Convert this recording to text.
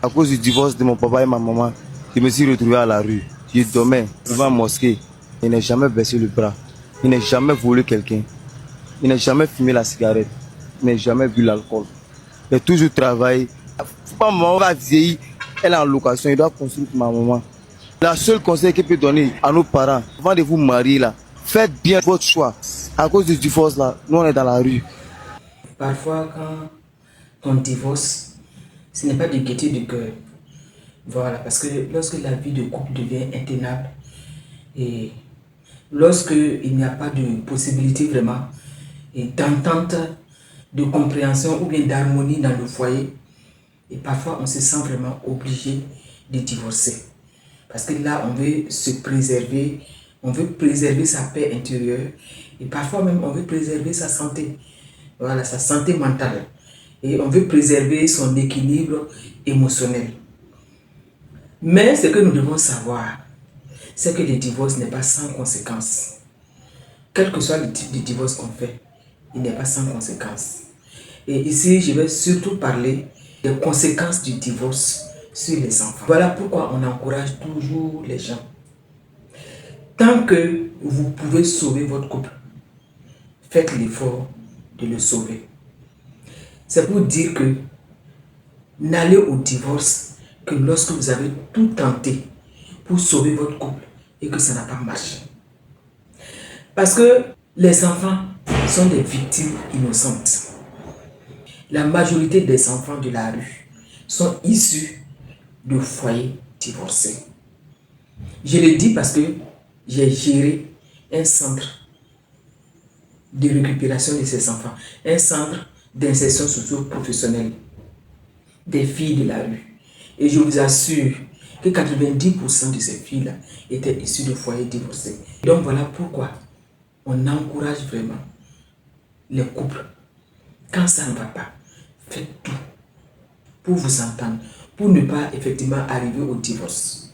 À cause du divorce de mon papa et ma maman, je me suis retrouvé à la rue. Je dormais devant la mosquée. Il n'a jamais baissé le bras. Il n'a jamais volé quelqu'un. Il n'a jamais fumé la cigarette. Il n'a jamais bu l'alcool. Il a toujours travaillé. Ma maman va vieillir. Elle est en location. Il doit construire pour ma maman. La seule conseil qu'il peut donner à nos parents, avant de vous marier là, faites bien votre choix. À cause du divorce là, nous on est dans la rue. Parfois, quand on divorce, ce n'est pas de gaieté du cœur. Voilà, parce que lorsque la vie de couple devient intenable et lorsque il n'y a pas de possibilité vraiment et d'entente, de compréhension ou bien d'harmonie dans le foyer, et parfois on se sent vraiment obligé de divorcer. Parce que là, on veut se préserver, on veut préserver sa paix intérieure et parfois même on veut préserver sa santé. Voilà, sa santé mentale. Et on veut préserver son équilibre émotionnel. Mais ce que nous devons savoir, c'est que le divorce n'est pas sans conséquences. Quel que soit le type de divorce qu'on fait, il n'est pas sans conséquences. Et ici, je vais surtout parler des conséquences du divorce sur les enfants. Voilà pourquoi on encourage toujours les gens. Tant que vous pouvez sauver votre couple, faites l'effort de le sauver. C'est pour dire que n'allez au divorce que lorsque vous avez tout tenté pour sauver votre couple et que ça n'a pas marché. Parce que les enfants sont des victimes innocentes. La majorité des enfants de la rue sont issus de foyers divorcés. Je le dis parce que j'ai géré un centre de récupération de ces enfants, un centre d'insertion socio-professionnelle des filles de la rue. Et je vous assure que 90% de ces filles-là étaient issues de foyers divorcés. Donc voilà pourquoi on encourage vraiment les couples. Quand ça ne va pas, faites tout pour vous entendre, pour ne pas effectivement arriver au divorce.